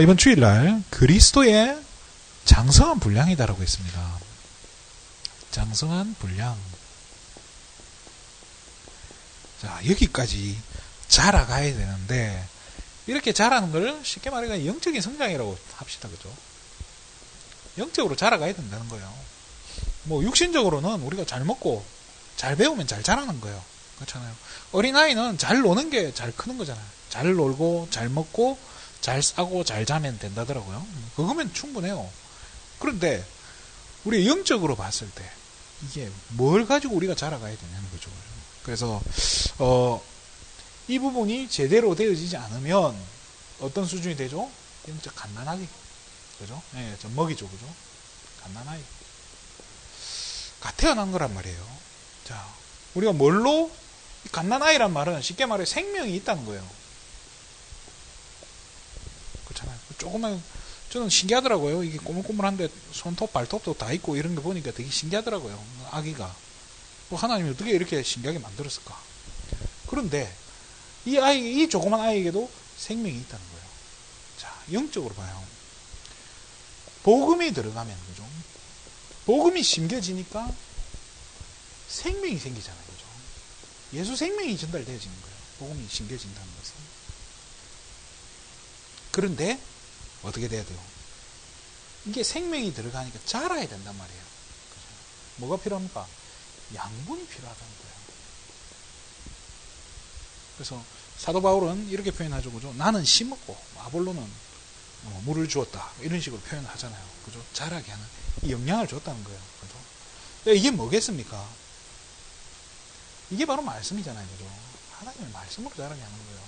이번 주일날 그리스도의 장성한 분량이다라고 했습니다. 장성한 분량. 자, 여기까지 자라가야 되는데, 이렇게 자라는 걸 쉽게 말해 영적인 성장이라고 합시다. 그죠? 영적으로 자라가야 된다는 거예요. 뭐, 육신적으로는 우리가 잘 먹고, 잘 배우면 잘 자라는 거예요. 그렇잖아요. 어린아이는 잘 노는 게 잘 크는 거잖아요. 잘 놀고, 잘 먹고, 잘 싸고, 잘 자면 된다더라고요. 그거면 충분해요. 그런데, 우리 영적으로 봤을 때, 이게 뭘 가지고 우리가 자라가야 되냐는 거죠. 그래서, 이 부분이 제대로 되어지지 않으면, 어떤 수준이 되죠? 진짜 갓난아기. 그죠? 예, 좀 먹이죠. 그죠? 갓난아이. 갓 태어난 거란 말이에요. 자, 우리가 뭘로, 갓난아이란 말은 쉽게 말해 생명이 있다는 거예요. 그렇잖아요. 조금만, 저는 신기하더라고요. 이게 꼬물꼬물한데 손톱, 발톱도 다 있고 이런 거 보니까 되게 신기하더라고요. 아기가. 하나님이 어떻게 이렇게 신기하게 만들었을까? 그런데, 이 조그만 아이에게도 생명이 있다는 거예요. 자, 영적으로 봐요. 복음이 들어가면, 그죠? 복음이 심겨지니까 생명이 생기잖아요. 그죠? 예수 생명이 전달되어지는 거예요. 복음이 심겨진다는 것은. 그런데 어떻게 돼야 돼요? 이게 생명이 들어가니까 자라야 된단 말이에요. 그죠? 뭐가 필요합니까? 양분이 필요하다는 거예요. 그래서 사도 바울은 이렇게 표현하죠. 그죠? 나는 심었고 아볼로는 물을 주었다. 이런 식으로 표현을 하잖아요. 그죠? 자라게 하는 이 영향을 줬다는 거예요. 그죠? 이게 뭐겠습니까? 이게 바로 말씀이잖아요. 그죠? 하나님의 말씀으로 자라게 하는 거예요.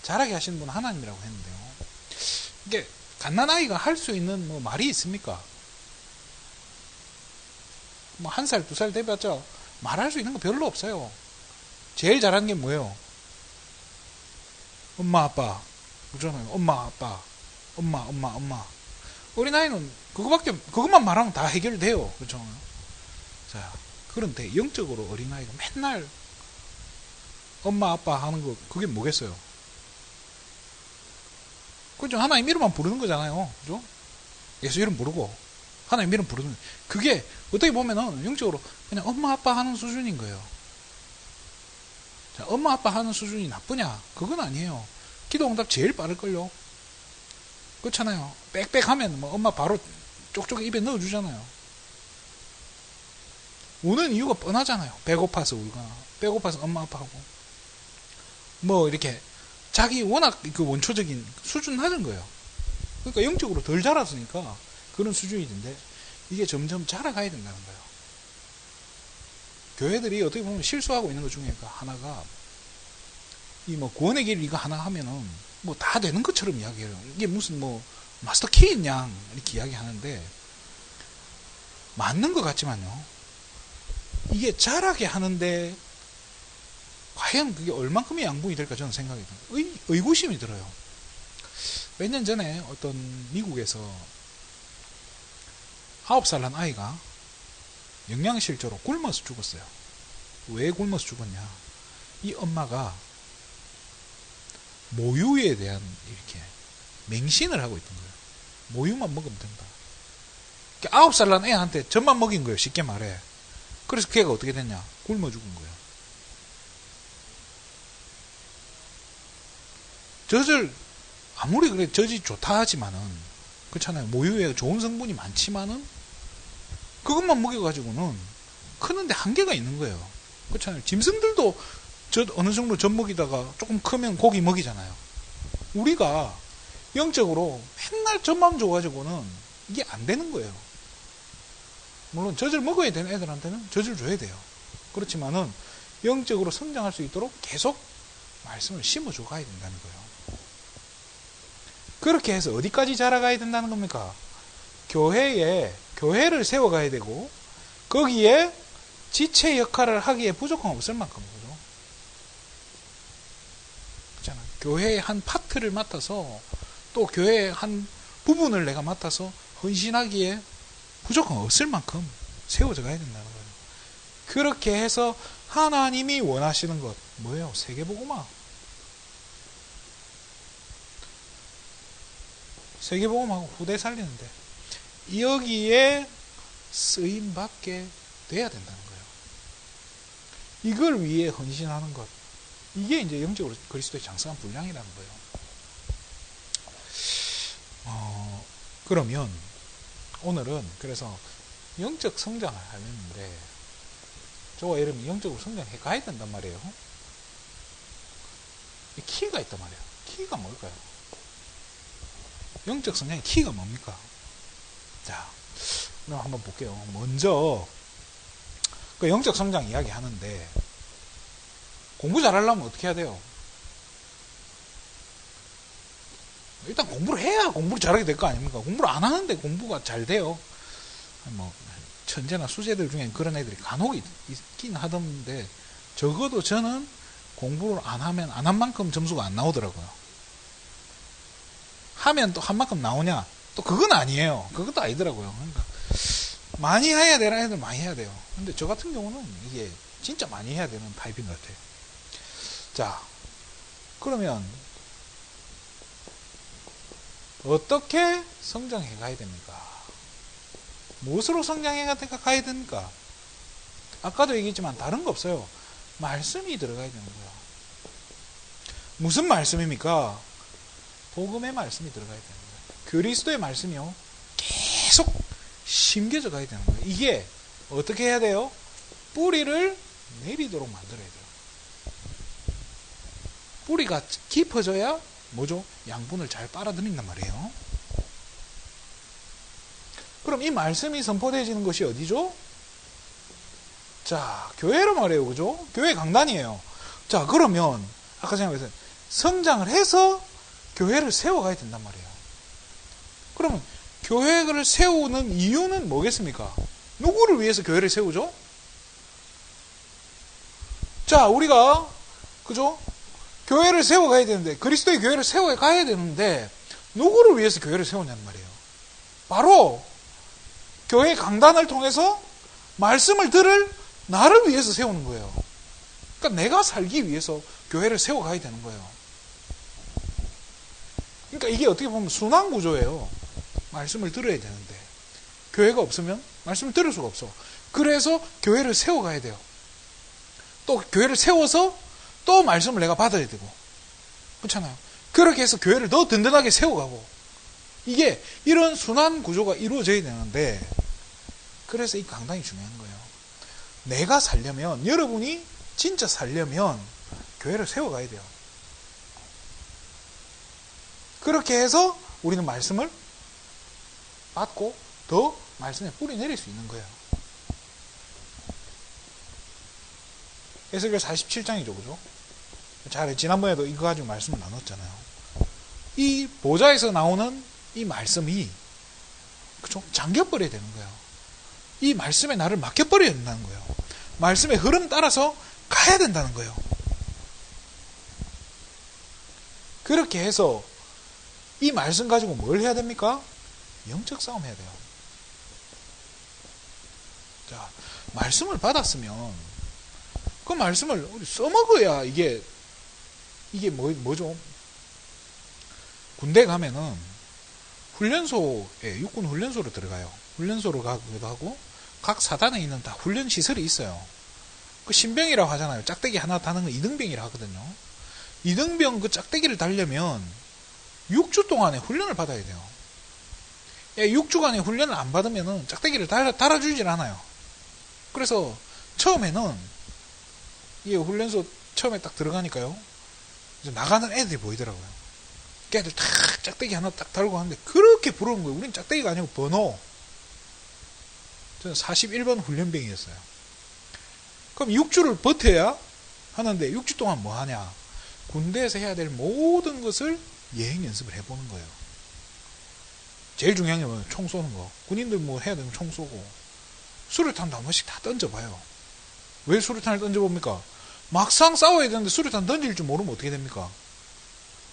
자라게 하시는 분은 하나님이라고 했는데요. 이게 갓난아이가 할 수 있는 뭐 말이 있습니까? 뭐 1살, 2살 돼봤자 말할 수 있는 거 별로 없어요. 제일 잘하는 게 뭐예요? 엄마, 아빠. 그러잖아요. 엄마, 아빠. 엄마. 어린아이는 그것만 말하면 다 해결돼요. 그렇죠? 자, 그런데 영적으로 어린아이가 맨날 엄마, 아빠 하는 거, 그게 뭐겠어요? 그죠? 하나님 이름만 부르는 거잖아요. 그죠? 예수 이름 부르고, 하나님 이름 부르는, 그게 어떻게 보면은 영적으로 그냥 엄마, 아빠 하는 수준인 거예요. 자, 엄마, 아빠 하는 수준이 나쁘냐? 그건 아니에요. 기도 응답 제일 빠를걸요. 그렇잖아요. 빽빽 하면 뭐 엄마 바로 쪽쪽 입에 넣어주잖아요. 우는 이유가 뻔하잖아요. 배고파서 울거나, 배고파서 엄마, 아빠하고. 뭐 이렇게 자기 워낙 그 원초적인 수준 낮은 거예요. 그러니까 영적으로 덜 자랐으니까 그런 수준이 된데, 이게 점점 자라가야 된다는 거예요. 교회들이 어떻게 보면 실수하고 있는 것 중에 하나가, 이 뭐 구원의 길 이거 하나 하면은 뭐 다 되는 것처럼 이야기해요. 이게 무슨 뭐 마스터 키인 양 이렇게 이야기하는데, 맞는 것 같지만요, 이게 자라게 하는데 과연 그게 얼만큼의 양분이 될까 저는 생각이 들어요. 의구심이 들어요. 몇 년 전에 어떤 미국에서 9살 난 아이가 영양실조로 굶어서 죽었어요. 왜 굶어서 죽었냐? 이 엄마가 모유에 대한 이렇게 맹신을 하고 있던 거예요. 모유만 먹으면 된다. 9살 난 애한테 젖만 먹인 거예요. 쉽게 말해. 그래서 걔가 어떻게 됐냐? 굶어 죽은 거예요. 젖을 아무리 그래 젖이 좋다 하지만은, 그렇잖아요. 모유에 좋은 성분이 많지만은 그것만 먹여가지고는 크는데 한계가 있는 거예요. 그렇잖아요. 짐승들도 어느 정도 젖 먹이다가 조금 크면 고기 먹이잖아요. 우리가 영적으로 맨날 젖만 줘가지고는 이게 안 되는 거예요. 물론 젖을 먹어야 되는 애들한테는 젖을 줘야 돼요. 그렇지만은 영적으로 성장할 수 있도록 계속 말씀을 심어줘 가야 된다는 거예요. 그렇게 해서 어디까지 자라가야 된다는 겁니까? 교회를 세워가야 되고, 거기에 지체 역할을 하기에 부족함 없을 만큼, 그죠? 그렇잖아요. 교회의 한 파트를 맡아서, 또 교회의 한 부분을 내가 맡아서 헌신하기에 부족함 없을 만큼 세워져 가야 된다는 거예요. 그렇게 해서 하나님이 원하시는 것, 뭐예요? 세계복음화. 세계복음하고 후대 살리는데 여기에 쓰임받게 돼야 된다는 거예요. 이걸 위해 헌신하는 것. 이게 이제 영적으로 그리스도의 장성한 분량이라는 거예요. 그러면 오늘은 그래서 영적 성장을 하려는데 저와 여러분이 영적으로 성장해 가야 된단 말이에요. 키가 있단 말이에요. 키가 뭘까요? 영적 성장의 키가 뭡니까? 자, 그럼 한번 볼게요. 먼저 그 영적 성장 이야기 하는데 공부 잘하려면 어떻게 해야 돼요? 일단 공부를 해야 공부를 잘하게 될 거 아닙니까? 공부를 안 하는데 공부가 잘 돼요. 뭐 천재나 수재들 중에 그런 애들이 간혹 있긴 하던데 적어도 저는 공부를 안 하면 안 한 만큼 점수가 안 나오더라고요. 하면 또 한 만큼 나오냐? 또 그건 아니에요. 그것도 아니더라고요. 그러니까 많이 해야 되는 애들 많이 해야 돼요. 근데 저 같은 경우는 이게 진짜 많이 해야 되는 타입인 것 같아요. 자, 그러면 어떻게 성장해 가야 됩니까? 무엇으로 성장해 가야 됩니까? 아까도 얘기했지만 다른 거 없어요. 말씀이 들어가야 되는 거예요. 무슨 말씀입니까? 복음의 말씀이 들어가야 되는 거예요. 그리스도의 말씀이요. 계속 심겨져 가야 되는 거예요. 이게 어떻게 해야 돼요? 뿌리를 내리도록 만들어야 돼요. 뿌리가 깊어져야 뭐죠? 양분을 잘 빨아들인단 말이에요. 그럼 이 말씀이 선포되어지는 것이 어디죠? 자, 교회로 말해요. 그죠? 교회 강단이에요. 자, 그러면 아까 생각했어요. 성장을 해서 교회를 세워가야 된단 말이에요. 그러면 교회를 세우는 이유는 뭐겠습니까? 누구를 위해서 교회를 세우죠? 자, 우리가 그죠? 교회를 세워가야 되는데 그리스도의 교회를 세워가야 되는데 누구를 위해서 교회를 세우냐는 말이에요. 바로 교회 강단을 통해서 말씀을 들을 나를 위해서 세우는 거예요. 그러니까 내가 살기 위해서 교회를 세워가야 되는 거예요. 그러니까 이게 어떻게 보면 순환 구조예요. 말씀을 들어야 되는데 교회가 없으면 말씀을 들을 수가 없어. 그래서 교회를 세워가야 돼요. 또 교회를 세워서 또 말씀을 내가 받아야 되고, 그렇잖아요. 그렇게 해서 교회를 더 든든하게 세워가고, 이게 이런 순환 구조가 이루어져야 되는데, 그래서 이 강단이 중요한 거예요. 내가 살려면, 여러분이 진짜 살려면 교회를 세워가야 돼요. 그렇게 해서 우리는 말씀을 받고 더 말씀에 뿌리 내릴 수 있는 거예요. 에스겔 47장이죠, 그죠? 잘, 지난번에도 이거 가지고 말씀을 나눴잖아요. 이 보좌에서 나오는 이 말씀이, 그죠? 잠겨버려야 되는 거예요. 이 말씀에 나를 맡겨버려야 된다는 거예요. 말씀의 흐름 따라서 가야 된다는 거예요. 그렇게 해서 이 말씀 가지고 뭘 해야 됩니까? 영적 싸움 해야 돼요. 자, 말씀을 받았으면 그 말씀을 우리 써먹어야 이게 뭐죠? 군대 가면은 훈련소에, 육군 훈련소로 들어가요. 훈련소로 가기도 하고 각 사단에 있는 다 훈련 시설이 있어요. 그 신병이라고 하잖아요. 짝대기 하나 다는 거 이등병이라고 하거든요. 이등병 그 짝대기를 달려면 6주 동안의 훈련을 받아야 돼요. 6주간의 훈련을 안 받으면 짝대기를 달아주질 않아요. 그래서 처음에는 이 훈련소 처음에 딱 들어가니까요. 이제 나가는 애들이 보이더라고요. 걔들 딱 짝대기 하나 딱 달고 하는데 그렇게 부러운 거예요. 우린 짝대기가 아니고 번호. 저는 41번 훈련병이었어요. 그럼 6주를 버텨야 하는데 6주 동안 뭐 하냐? 군대에서 해야 될 모든 것을 예행 연습을 해보는 거예요. 제일 중요한 게 뭐예요? 총 쏘는 거. 군인들 뭐 해야 되면 총 쏘고 수류탄도 한 번씩 다 던져봐요. 왜 수류탄을 던져봅니까? 막상 싸워야 되는데 수류탄 던질 줄 모르면 어떻게 됩니까?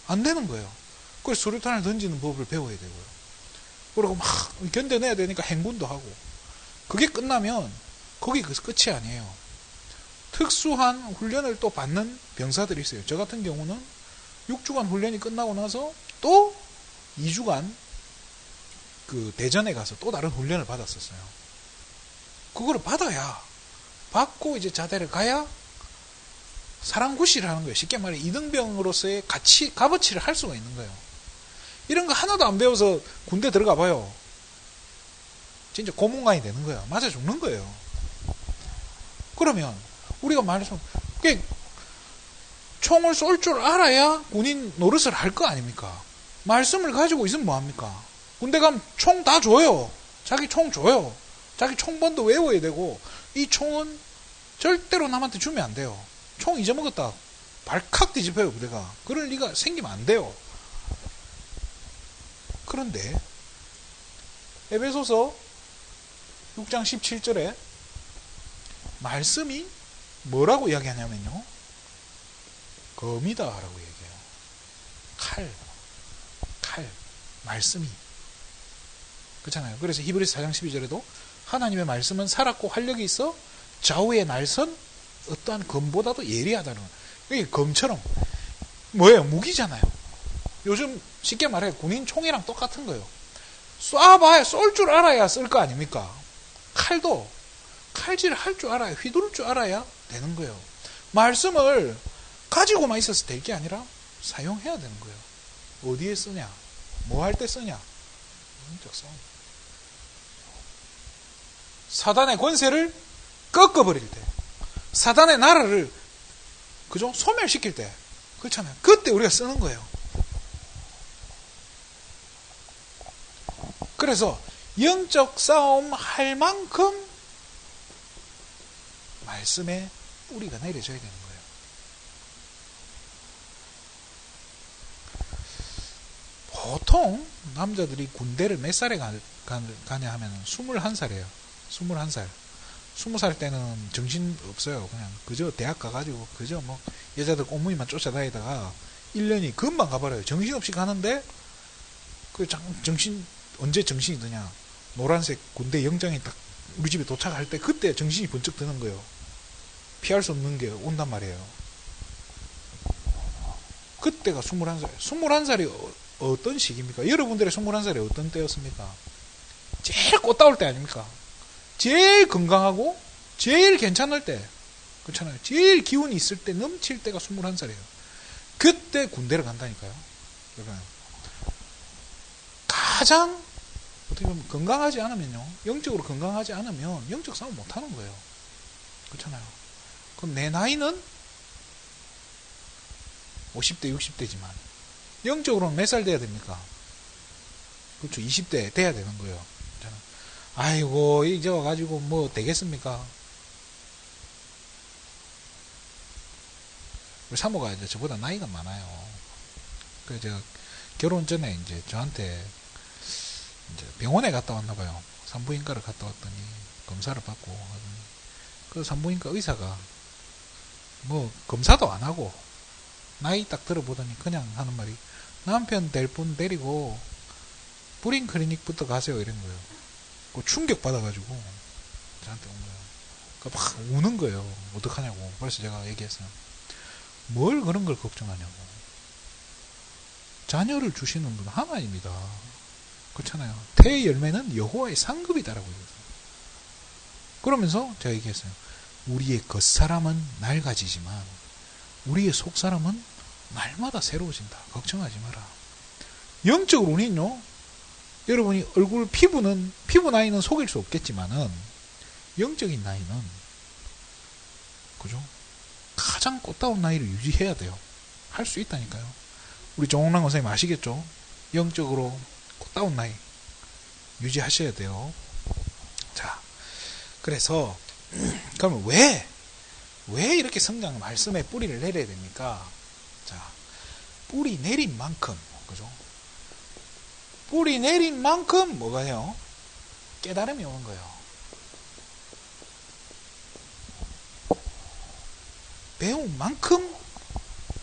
안 되는 거예요. 그래서 수류탄을 던지는 법을 배워야 되고요. 그리고 막 견뎌내야 되니까 행군도 하고. 그게 끝나면 거기 끝이 아니에요. 특수한 훈련을 또 받는 병사들이 있어요. 저 같은 경우는 6주간 훈련이 끝나고 나서 또 2주간 그 대전에 가서 또 다른 훈련을 받았었어요. 그거를 받고 이제 자대를 가야 사랑구실을 하는 거예요. 쉽게 말해 이등병으로서의 값어치를 할 수가 있는 거예요. 이런 거 하나도 안 배워서 군대 들어가 봐요. 진짜 고문관이 되는 거야. 맞아 죽는 거예요. 그러면 우리가 말해서 총을 쏠 줄 알아야 군인 노릇을 할 거 아닙니까? 말씀을 가지고 있으면 뭐합니까? 군대 가면 총 다 줘요. 자기 총 줘요. 자기 총번도 외워야 되고, 이 총은 절대로 남한테 주면 안 돼요. 총 잊어먹었다 발칵 뒤집혀요. 부대가. 그럴 리가 생기면 안 돼요. 그런데 에베소서 6장 17절에 말씀이 뭐라고 이야기하냐면요, 검이다 라고 얘기해요. 칼, 말씀이. 그렇잖아요. 그래서 히브리서 4장 12절에도 하나님의 말씀은 살았고 활력이 있어 좌우에 날선 어떠한 검보다도 예리하다는 거예요. 이게 검처럼 뭐예요? 무기잖아요. 요즘 쉽게 말해 군인 총이랑 똑같은 거예요. 쏴봐야 쏠 줄 알아야 쓸 거 아닙니까? 칼도 칼질을 할 줄 알아야, 휘두를 줄 알아야 되는 거예요. 말씀을 가지고만 있어서 될 게 아니라 사용해야 되는 거예요. 어디에 쓰냐? 뭐 할 때 쓰냐? 영적 싸움. 사단의 권세를 꺾어버릴 때, 사단의 나라를 그죠? 소멸시킬 때, 그렇잖아요. 그때 우리가 쓰는 거예요. 그래서 영적 싸움 할 만큼 말씀에 뿌리가 내려져야 되는 거예요. 보통 남자들이 군대를 몇 살에 가냐 하면 21살이에요. 21살. 20살 때는 정신 없어요. 그냥 그저 대학 가가지고 그저 뭐 여자들 꽁무니만 쫓아다니다가 1년이 금방 가버려요. 정신없이 가는데 그 정신 언제 정신이 드냐? 노란색 군대 영장이 딱 우리 집에 도착할 때 그때 정신이 번쩍 드는 거예요. 피할 수 없는 게 온단 말이에요. 그때가 21살. 21살이 어떤 시기입니까? 여러분들의 21살이 어떤 때였습니까? 제일 꽃다울 때 아닙니까? 제일 건강하고 제일 괜찮을 때, 그렇잖아요. 제일 기운이 있을 때, 넘칠 때가 21살이에요. 그때 군대를 간다니까요. 그러니까 가장 어떻게 보면 건강하지 않으면요, 영적으로 건강하지 않으면 영적 싸움 못 하는 거예요. 그렇잖아요. 그럼 내 나이는 50대, 60대지만 영적으로는 몇 살 돼야 됩니까? 그렇죠. 20대 돼야 되는 거예요. 아이고 이제 와가지고 뭐 되겠습니까? 우리 사모가 이제 저보다 나이가 많아요. 그래서 제가 결혼 전에 이제 저한테 이제 병원에 갔다 왔나 봐요. 산부인과를 갔다 왔더니 검사를 받고 하더니 그 산부인과 의사가 뭐 검사도 안 하고 나이 딱 들어보더니 그냥 하는 말이, 남편 될 분 데리고 뿌링 클리닉부터 가세요 이런 거예요. 그 충격 받아가지고 저한테 온 거예요. 그러니까 막 우는 거예요. 어떡하냐고. 그래서 제가 얘기했어요. 뭘 그런 걸 걱정하냐고. 자녀를 주시는 분은 하나님이다. 그렇잖아요. 태의 열매는 여호와의 상급이다라고 얘기했어요. 그러면서 제가 얘기했어요. 우리의 겉사람은 낡아지지만 우리의 속사람은 날마다 새로워진다. 걱정하지 마라. 영적으로 우리는요, 여러분이 얼굴 피부 나이는 속일 수 없겠지만은 영적인 나이는 그죠? 가장 꽃다운 나이를 유지해야 돼요. 할 수 있다니까요. 우리 정홍란 선생님 아시겠죠? 영적으로 꽃다운 나이 유지하셔야 돼요. 자, 그래서 그러면 왜 이렇게 성경 말씀에 뿌리를 내려야 됩니까? 자, 뿌리 내린 만큼, 그죠? 뿌리 내린 만큼 뭐가요? 깨달음이 오는 거예요. 배운 만큼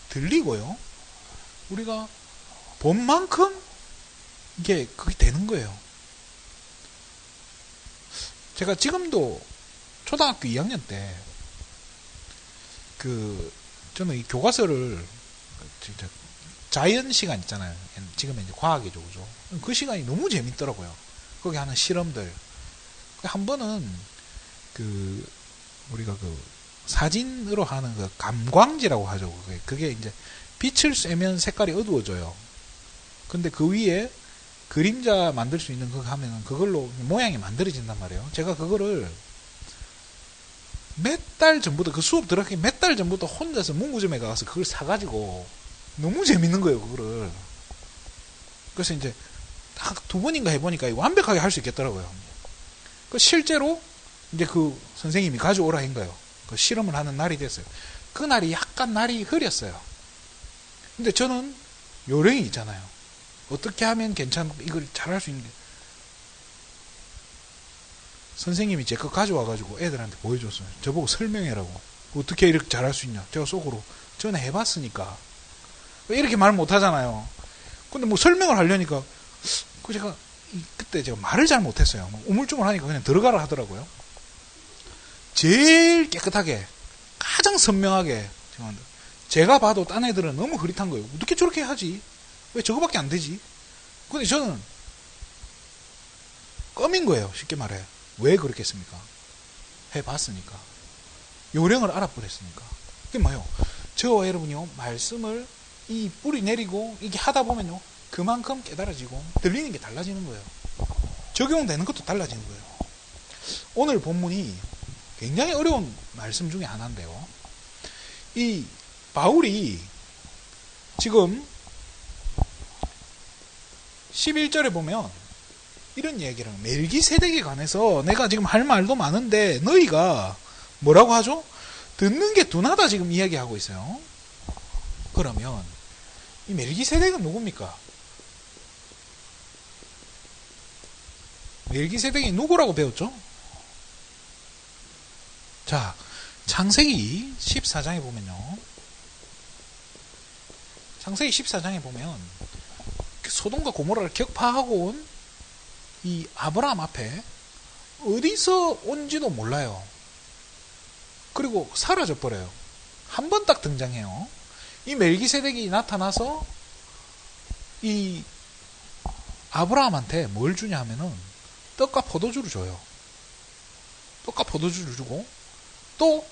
들리고요. 우리가 본 만큼 이게 그게 되는 거예요. 제가 지금도 초등학교 2학년 때 저는 이 교과서를 진짜 자연 시간 있잖아요. 지금은 이제 과학이죠, 그죠? 그 시간이 너무 재밌더라고요. 거기 하는 실험들. 한 번은 우리가 사진으로 하는 감광지라고 하죠. 그게 이제 빛을 쐬면 색깔이 어두워져요. 근데 그 위에 그림자 만들 수 있는 그거 하면은 그걸로 모양이 만들어진단 말이에요. 제가 그거를 몇 달 전부터, 그 수업 들어가기 몇 달 전부터 혼자서 문구점에 가서 그걸 사가지고 너무 재밌는 거예요, 그거를. 그래서 이제 딱 2번인가 해보니까 완벽하게 할 수 있겠더라고요. 실제로 이제 그 선생님이 가져오라 한 거예요. 그 실험을 하는 날이 됐어요. 그 날이 약간 날이 흐렸어요. 근데 저는 요령이 있잖아요. 어떻게 하면 이걸 잘할 수 있는데. 선생님이 제 거 가져와가지고 애들한테 보여줬어요. 저보고 설명해라고. 어떻게 이렇게 잘할 수 있냐. 제가 속으로 저는 해봤으니까. 이렇게 말 못하잖아요. 근데 뭐 설명을 하려니까 그때 제가 말을 잘 못했어요. 우물쭈물하니까 그냥 들어가라 하더라고요. 제일 깨끗하게 가장 선명하게 제가 봐도 딴 애들은 너무 흐릿한 거예요. 어떻게 저렇게 하지? 왜 저거밖에 안 되지? 근데 저는 껌인 거예요. 쉽게 말해. 왜 그렇겠습니까? 해봤으니까. 요령을 알아버렸으니까. 그게 뭐예요? 저와 여러분이요, 말씀을 이 뿌리 내리고 이게 하다 보면요, 그만큼 깨달아지고 들리는 게 달라지는 거예요. 적용되는 것도 달라지는 거예요. 오늘 본문이 굉장히 어려운 말씀 중에 하나인데요. 이 바울이 지금 11절에 보면 이런 얘기를 멜기세덱에 관해서 내가 지금 할 말도 많은데 너희가 뭐라고 하죠? 듣는 게 둔하다 지금 이야기하고 있어요. 그러면 이 멜기세덱은 누굽니까? 멜기세덱이 누구라고 배웠죠? 자, 창세기 14장에 보면요. 창세기 14장에 보면 소돔과 고모라를 격파하고 온 이 아브라함 앞에 어디서 온지도 몰라요. 그리고 사라져 버려요. 한 번 딱 등장해요. 이 멜기세덱이 나타나서 이 아브라함한테 뭘 주냐 하면은 떡과 포도주를 줘요. 떡과 포도주를 주고 또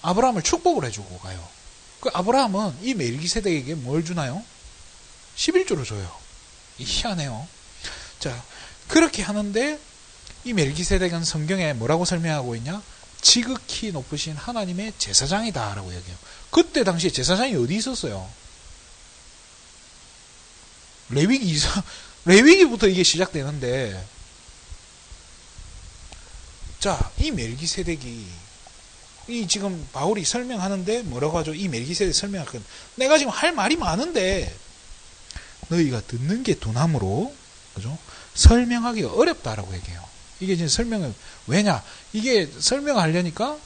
아브라함을 축복을 해주고 가요. 그 아브라함은 이 멜기세덱에게 뭘 주나요? 11조를 줘요. 희한해요. 자, 그렇게 하는데 이 멜기세덱은 성경에 뭐라고 설명하고 있냐? 지극히 높으신 하나님의 제사장이다 라고 얘기해요. 그때 당시에 제사장이 어디 있었어요? 레위기부터 이게 시작되는데, 자, 이 멜기세덱이 이 지금 바울이 설명하는데 뭐라고 하죠? 이 멜기세덱 설명할 건 내가 지금 할 말이 많은데 너희가 듣는 게 둔함으로, 그죠? 설명하기가 어렵다라고 얘기해요. 이게 지금 설명을, 왜냐? 이게 설명하려니까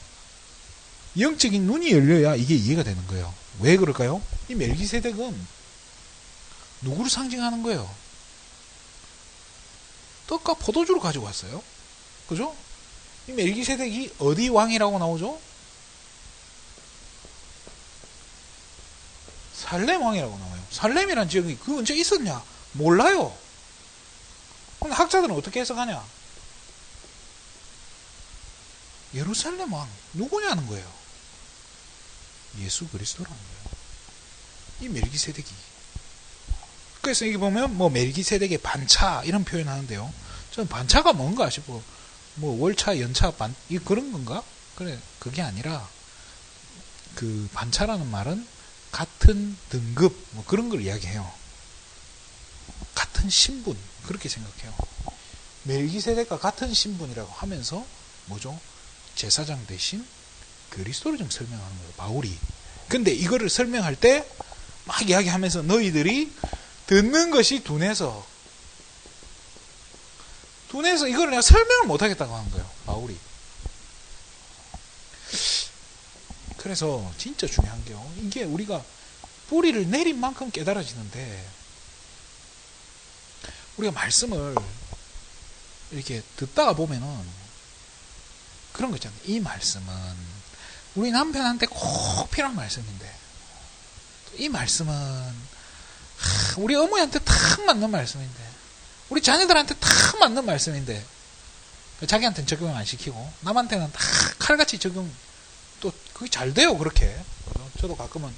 영적인 눈이 열려야 이게 이해가 되는 거예요. 왜 그럴까요? 이 멜기세덱은 누구를 상징하는 거예요? 떡과 포도주를 가지고 왔어요. 그죠? 이 멜기세덱이 어디 왕이라고 나오죠? 살렘 왕이라고 나와요. 살렘이란 지역이 그 언제 있었냐? 몰라요. 근데 학자들은 어떻게 해석하냐? 예루살렘 왕 누구냐는 거예요. 예수 그리스도라는 거예요. 이 멜기세덱이. 그래서 여기 보면 뭐 멜기세덱의 반차 이런 표현 하는데요. 저는 반차가 뭔가 싶고 뭐 월차, 연차, 이 그런 건가? 그래, 그게 아니라 그 반차라는 말은 같은 등급 뭐 그런 걸 이야기해요. 같은 신분 그렇게 생각해요. 멜기세덱과 같은 신분이라고 하면서 뭐죠? 제사장 대신 그리스도를 좀 설명하는 거예요. 바울이. 근데 이거를 설명할 때 막 이야기하면서 너희들이 듣는 것이 둔해서 이거를 내가 설명을 못하겠다고 하는 거예요. 바울이. 그래서 진짜 중요한 게요. 이게 우리가 뿌리를 내린 만큼 깨달아지는데 우리가 말씀을 이렇게 듣다가 보면은 그런 거 있잖아요. 이 말씀은 우리 남편한테 꼭 필요한 말씀인데 이 말씀은 우리 어머니한테 딱 맞는 말씀인데 우리 자녀들한테 다 맞는 말씀인데 자기한테는 적용 안 시키고 남한테는 다 칼같이 적용 또 그게 잘 돼요. 그렇게. 저도 가끔은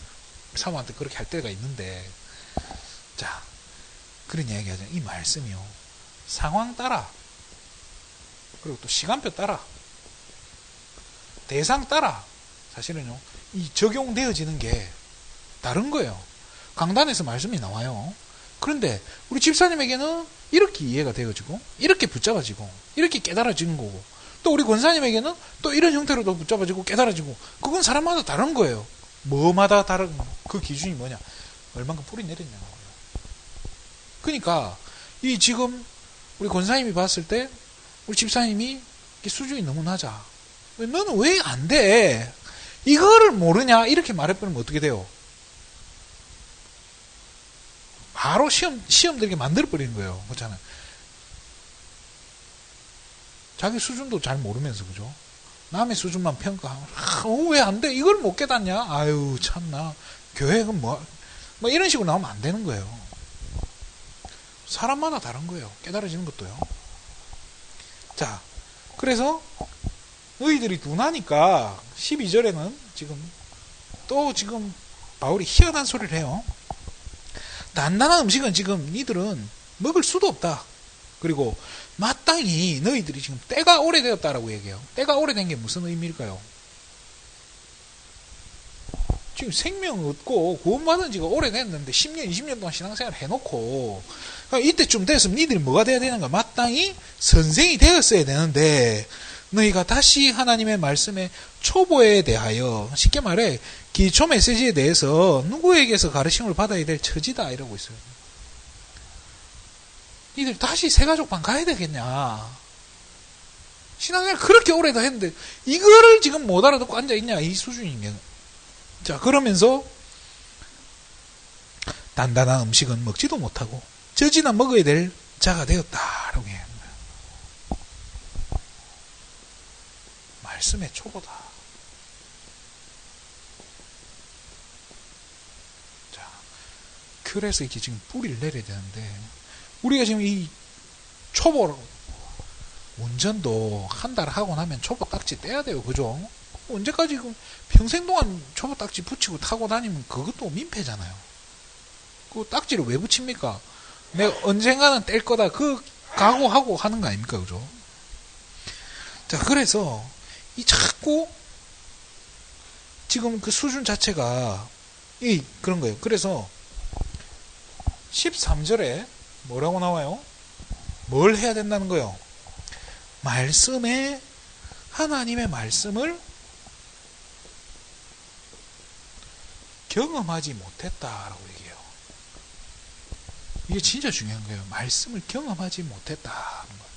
사모한테 그렇게 할 때가 있는데 자 그런 이야기 하죠. 이 말씀이요 상황 따라 그리고 또 시간표 따라 대상 따라 사실은요 이 적용되어지는 게 다른 거예요. 강단에서 말씀이 나와요. 그런데 우리 집사님에게는 이렇게 이해가 되어지고 이렇게 붙잡아지고 이렇게 깨달아지는 거고 또 우리 권사님에게는 또 이런 형태로도 붙잡아지고 깨달아지고 그건 사람마다 다른 거예요. 뭐마다 다른 그 기준이 뭐냐 얼만큼 뿌리 내렸냐는 거예요. 그러니까 이 지금 우리 권사님이 봤을 때 우리 집사님이 수준이 너무 낮아. 너는 왜 안 돼? 이거를 모르냐? 이렇게 말해버리면 어떻게 돼요? 바로 시험 들게 만들어버리는 거예요. 그렇잖아요. 자기 수준도 잘 모르면서, 그죠? 남의 수준만 평가하면, 왜 안 돼? 이걸 못 깨닫냐? 아유, 참나. 교회는 뭐 이런 식으로 나오면 안 되는 거예요. 사람마다 다른 거예요. 깨달아지는 것도요. 자, 그래서 너희들이 둔하니까 12절에는 지금 바울이 희한한 소리를 해요. 단단한 음식은 지금 니들은 먹을 수도 없다. 그리고 마땅히 너희들이 지금 때가 오래되었다라고 얘기해요. 때가 오래된 게 무슨 의미일까요? 지금 생명 얻고 구원받은 지가 오래됐는데 10년, 20년 동안 신앙생활 해놓고 이때쯤 됐으면 니들이 뭐가 돼야 되는가? 마땅히 선생이 되었어야 되는데 너희가 다시 하나님의 말씀의 초보에 대하여 쉽게 말해 기초 메시지에 대해서 누구에게서 가르침을 받아야 될 처지다 이러고 있어요. 니들 다시 새가족방 가야 되겠냐? 신앙생활 그렇게 오래 다 했는데 이거를 지금 못 알아듣고 앉아있냐? 이 수준인 게. 자, 그러면서 단단한 음식은 먹지도 못하고 젖이나 먹어야 될 자가 되었다라고 해요. 말씀의 초보다. 자, 그래서 이렇게 지금 뿌리를 내려야 되는데 우리가 지금 이 초보 운전도 한 달 하고 나면 초보 딱지 떼야 돼요. 그죠? 언제까지 평생 동안 초보 딱지 붙이고 타고 다니면 그것도 민폐잖아요. 그 딱지를 왜 붙입니까? 내가 언젠가는 뗄 거다. 그 각오하고 하는 거 아닙니까? 그죠? 자, 그래서 이 자꾸 지금 그 수준 자체가 그런 거예요. 그래서 13절에 뭐라고 나와요? 뭘 해야 된다는 거예요? 하나님의 말씀을 경험하지 못했다라고 얘기해요. 이게 진짜 중요한 거예요. 말씀을 경험하지 못했다는 거예요.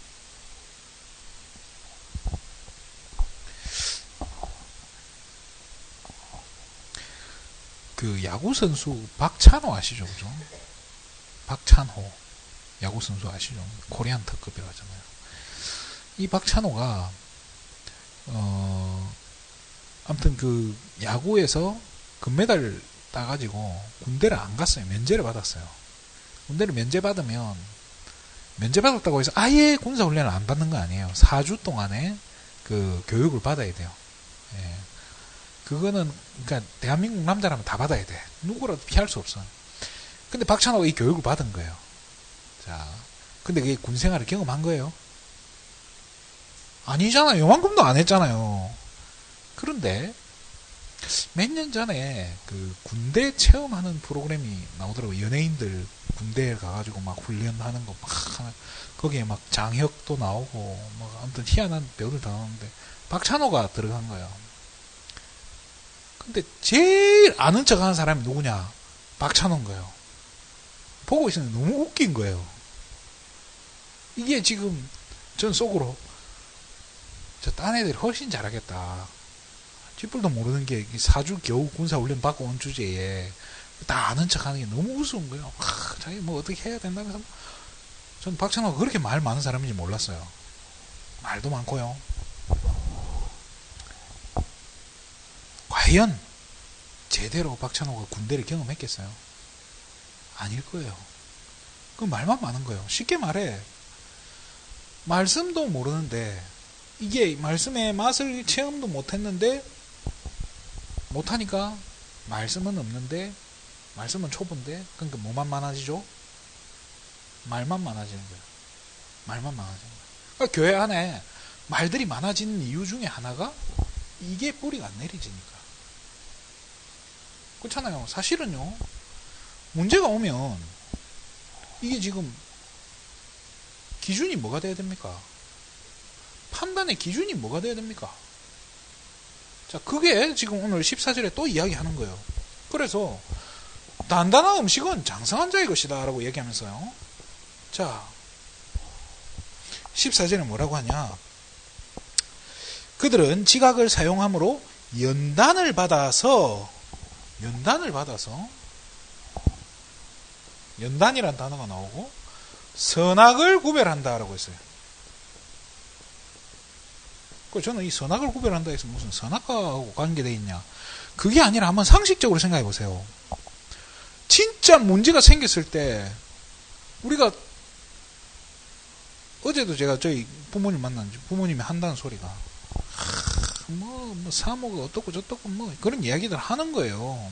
그 야구선수 박찬호 아시죠? 그죠? 박찬호 야구선수 아시죠? 코리안 특급이라고 하잖아요. 이 박찬호가 아무튼 그 야구에서 금메달을 따가지고 군대를 안 갔어요. 면제를 받았어요. 군대를 면제받으면 면제받았다고 해서 아예 군사훈련을 안 받는 거 아니에요. 4주 동안에 그 교육을 받아야 돼요. 예. 그거는 그러니까 대한민국 남자라면 다 받아야 돼. 누구라도 피할 수 없어. 근데 박찬호가 이 교육을 받은 거예요. 자, 근데 그게 군생활을 경험한 거예요? 아니잖아요. 요만큼도 안 했잖아요. 그런데 몇 년 전에 그 군대 체험하는 프로그램이 나오더라고요. 연예인들 군대에 가가지고 막 훈련하는 거 막 하는, 거기에 막 장혁도 나오고 막 아무튼 희한한 배우들 다 나오는데 박찬호가 들어간 거예요. 근데 제일 아는 척 하는 사람이 누구냐? 박찬호인 거예요. 보고 있었는데 너무 웃긴 거예요. 이게 지금 전 속으로 딴 애들이 훨씬 잘하겠다. 쥐뿔도 모르는 게 4주 겨우 군사훈련 받고 온 주제에 다 아는 척 하는 게 너무 우스운 거예요. 자기 뭐 어떻게 해야 된다면서. 전 박찬호가 그렇게 말 많은 사람인지 몰랐어요. 말도 많고요. 과연 제대로 박찬호가 군대를 경험했겠어요? 아닐 거예요. 그 말만 많은 거예요. 쉽게 말해 말씀도 모르는데 이게 말씀의 맛을 체험도 못했는데 못하니까 말씀은 없는데 말씀은 초보인데 그러니까 뭐만 많아지죠? 말만 많아지는 거예요. 말만 많아지는 거예요. 그러니까 교회 안에 말들이 많아지는 이유 중에 하나가 이게 뿌리가 안 내려지니까. 그렇잖아요. 사실은요. 문제가 오면 이게 지금 기준이 뭐가 돼야 됩니까? 판단의 기준이 뭐가 돼야 됩니까? 자, 그게 지금 오늘 14절에 또 이야기하는 거예요. 그래서 단단한 음식은 장성한 자의 것이다 라고 얘기하면서요. 자, 14절에 뭐라고 하냐? 그들은 지각을 사용함으로 연단을 받아서 연단이란 단어가 나오고 선악을 구별한다라고 했어요. 저는 이 선악을 구별한다 해서 무슨 선악과하고 관계되어 있냐? 그게 아니라 한번 상식적으로 생각해 보세요. 진짜 문제가 생겼을 때 우리가 어제도 제가 저희 부모님 만났는데 부모님이 한다는 소리가 뭐 사모가 어떻고 저떻고 뭐 그런 이야기들 하는 거예요.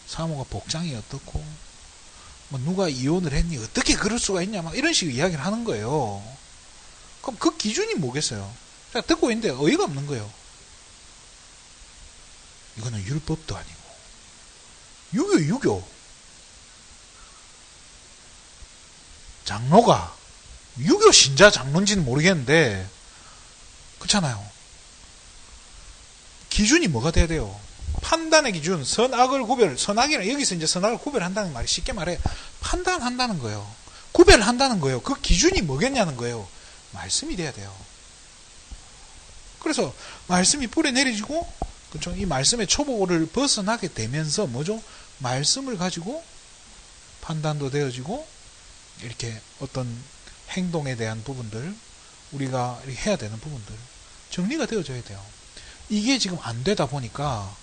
사모가 복장이 어떻고 뭐 누가 이혼을 했니 어떻게 그럴 수가 있냐 막 이런 식의 이야기를 하는 거예요. 그럼 그 기준이 뭐겠어요? 제가 듣고 있는데 어이가 없는 거예요. 이거는 율법도 아니고 유교 장로가 유교 신자 장로인지는 모르겠는데 그렇잖아요. 기준이 뭐가 돼야 돼요? 판단의 기준, 선악을 구별, 선악이라 여기서 이제 선악을 구별한다는 말이 쉽게 말해 판단한다는 거예요. 구별한다는 거예요. 그 기준이 뭐겠냐는 거예요. 말씀이 돼야 돼요. 그래서 말씀이 뿌리 내려지고 그렇죠? 이 말씀의 초보를 벗어나게 되면서 뭐죠? 말씀을 가지고 판단도 되어지고 이렇게 어떤 행동에 대한 부분들 우리가 해야 되는 부분들 정리가 되어져야 돼요. 이게 지금 안 되다 보니까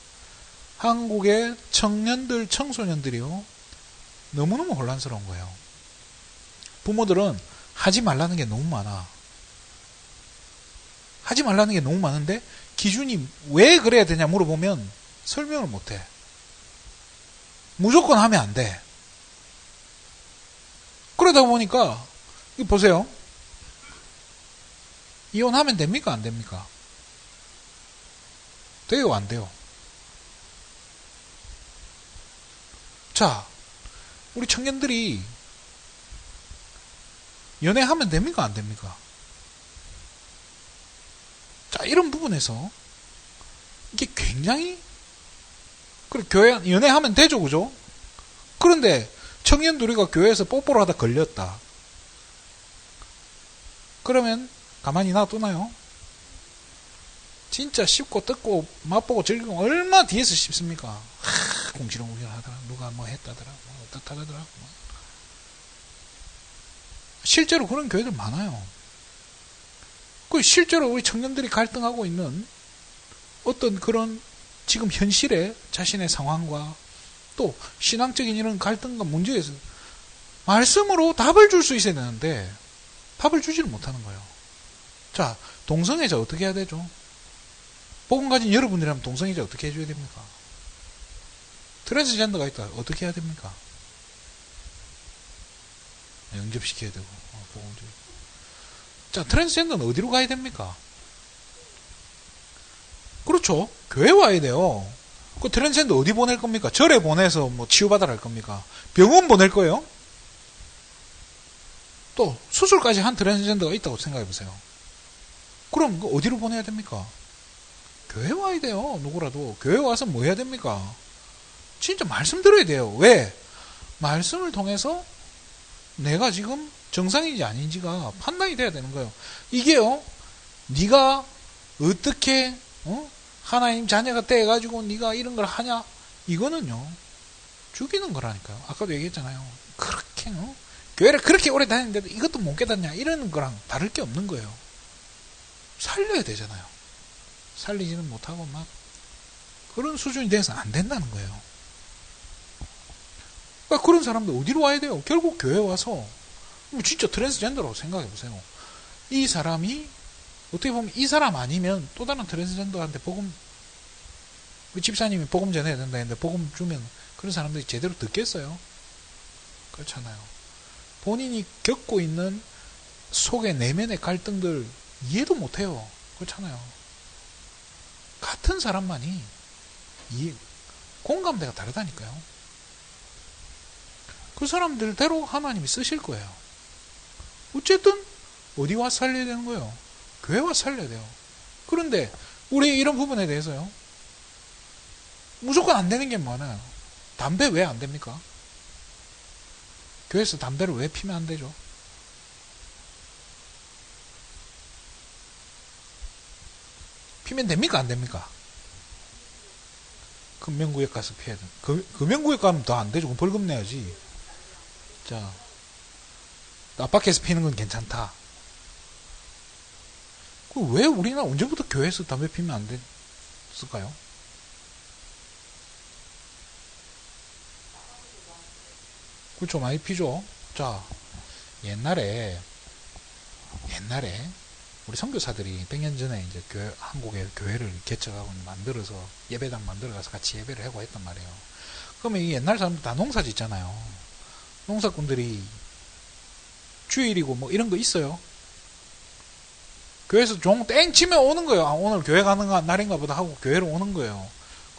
한국의 청년들, 청소년들이요 너무너무 혼란스러운 거예요. 부모들은 하지 말라는 게 너무 많아. 하지 말라는 게 너무 많은데 기준이 왜 그래야 되냐 물어보면 설명을 못해. 무조건 하면 안 돼. 그러다 보니까 이거 보세요. 이혼하면 됩니까? 안 됩니까? 돼요? 안 돼요? 자, 우리 청년들이 연애하면 됩니까? 안 됩니까? 자, 이런 부분에서 이게 굉장히 그래 교회 연애하면 되죠, 그죠? 그런데 청년 둘이가 교회에서 뽀뽀를 하다 걸렸다. 그러면 가만히 놔두나요? 진짜 씹고 뜯고 맛보고 즐기고 얼마 뒤에서 씹습니까? 공시렁공시렁 하더라. 누가 뭐 했다더라. 뭐 어떻다더라. 뭐. 실제로 그런 교회들 많아요. 그 실제로 우리 청년들이 갈등하고 있는 어떤 그런 지금 현실의 자신의 상황과 또 신앙적인 이런 갈등과 문제에서 말씀으로 답을 줄 수 있어야 되는데 답을 주지를 못하는 거예요. 자, 동성애자 어떻게 해야 되죠? 복음 가진 여러분이라면 동성애자 어떻게 해줘야 됩니까? 트랜스젠더가 있다. 어떻게 해야 됩니까? 영접시켜야 되고 복음주의. 자, 트랜스젠더는 어디로 가야 됩니까? 그렇죠. 교회 와야 돼요. 그 트랜스젠더 어디 보낼 겁니까? 절에 보내서 뭐 치유받으라 할 겁니까? 병원 보낼 거예요? 또 수술까지 한 트랜스젠더가 있다고 생각해 보세요. 그럼 어디로 보내야 됩니까? 교회 와야 돼요. 누구라도. 교회 와서 뭐 해야 됩니까? 진짜 말씀 들어야 돼요. 왜? 말씀을 통해서 내가 지금 정상인지 아닌지가 판단이 돼야 되는 거예요. 이게요. 네가 어떻게 하나님 자녀가 돼가지고 네가 이런 걸 하냐? 이거는요. 죽이는 거라니까요. 아까도 얘기했잖아요. 그렇게 교회를 그렇게 오래 다녔는데도 이것도 못 깨닫냐? 이런 거랑 다를 게 없는 거예요. 살려야 되잖아요. 살리지는 못하고 막 그런 수준이 돼서 안 된다는 거예요. 그러니까 그런 사람들 어디로 와야 돼요? 결국 교회 와서 진짜 트랜스젠더라고 생각해 보세요. 이 사람이 어떻게 보면 이 사람 아니면 또 다른 트랜스젠더한테 복음, 우리 집사님이 복음 전해야 된다 했는데 복음 주면 그런 사람들이 제대로 듣겠어요? 그렇잖아요. 본인이 겪고 있는 속의 내면의 갈등들 이해도 못해요. 그렇잖아요. 같은 사람만이 공감대가 다르다니까요. 그 사람들대로 하나님이 쓰실 거예요. 어쨌든 어디 와서 살려야 되는 거예요? 교회 와서 살려야 돼요. 그런데 우리 이런 부분에 대해서요, 무조건 안 되는 게 많아요. 담배 왜 안 됩니까? 교회에서 담배를 왜 피면 안 되죠? 피면 됩니까? 안 됩니까? 금명구역 가서 피해야 돼. 금명구역 가면 더 안 되죠. 그럼 벌금 내야지. 자, 앞밖에서 피는 건 괜찮다. 왜 우리나라 언제부터 교회에서 담배 피면 안 됐을까요? 그렇죠. 많이 피죠. 자, 옛날에 우리 선교사들이 100년 전에 이제 한국에 교회를 개척하고 만들어서 예배당 만들어가서 같이 예배를 하고 했단 말이에요. 그러면 이 옛날 사람들 다 농사 짓잖아요. 농사꾼들이 주일이고 뭐 이런 거 있어요. 교회에서 종 땡 치면 오는 거예요. 아, 오늘 교회 가는 날인가 보다 하고 교회로 오는 거예요.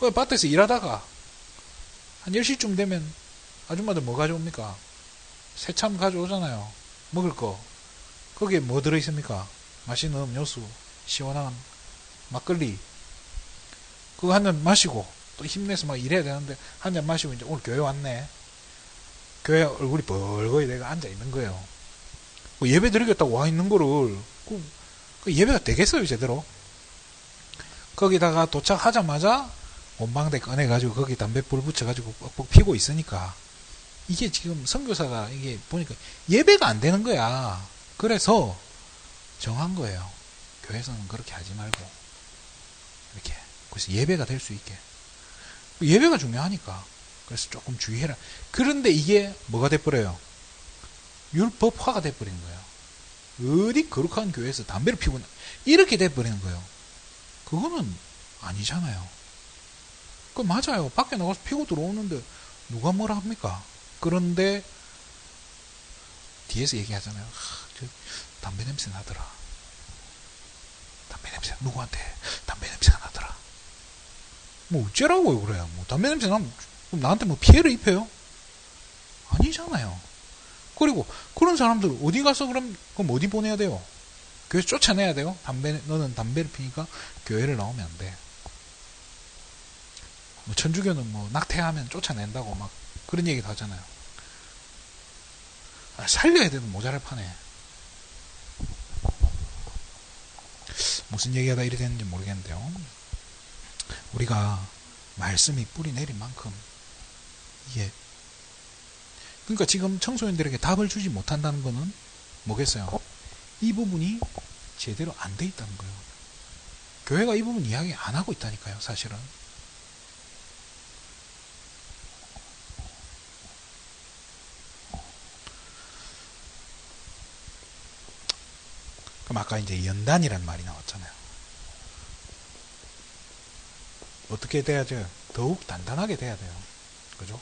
그 밭에서 일하다가 한 10시쯤 되면 아줌마들 뭐 가져옵니까? 새참 가져오잖아요. 먹을 거. 거기에 뭐 들어있습니까? 맛있는 음료수, 시원한 막걸리. 그거 한 잔 마시고 또 힘내서 막 일해야 되는데 한 잔 마시고 이제 오늘 교회 왔네. 교회 얼굴이 벌거이 내가 앉아 있는 거예요. 예배 드리겠다고 와 있는 거를 그 예배가 되겠어요, 제대로? 거기다가 도착하자마자 원방대 꺼내가지고 거기 담배 불 붙여가지고 뻑뻑 피고 있으니까 이게 지금 선교사가 이게 보니까 예배가 안 되는 거야. 그래서 정한 거예요. 교회에서는 그렇게 하지 말고 이렇게. 그래서 예배가 될 수 있게. 예배가 중요하니까. 그래서 조금 주의해라. 그런데 이게 뭐가 돼버려요? 율법화가 돼버리는 거예요. 어디 거룩한 교회에서 담배를 피우고 이렇게 돼버리는 거예요. 그거는 아니잖아요. 그 맞아요. 밖에 나가서 피고 들어오는데 누가 뭐라 합니까? 그런데 뒤에서 얘기하잖아요. 저 담배 냄새 나더라. 담배 냄새 누구한테 담배 냄새가 나더라. 뭐 어째라고요 그래요. 뭐 담배 냄새 나면 나한테 뭐 피해를 입혀요? 아니잖아요. 그리고 그런 사람들 어디 가서 그럼 어디 보내야 돼요? 교회 쫓아내야 돼요? 너는 담배를 피니까 교회를 나오면 안 돼. 뭐 천주교는 뭐 낙태하면 쫓아낸다고 막 그런 얘기도 하잖아요. 살려야 되는 모자랄 판에. 무슨 얘기하다 이래 됐는지 모르겠는데요. 우리가 말씀이 뿌리 내린 만큼 이게 그러니까 지금 청소년들에게 답을 주지 못한다는 거는 뭐겠어요? 이 부분이 제대로 안 돼 있다는 거예요. 교회가 이 부분 이야기 안 하고 있다니까요, 사실은. 그럼 아까 이제 연단이란 말이 나왔잖아요. 어떻게 돼야죠? 더욱 단단하게 돼야 돼요. 그죠?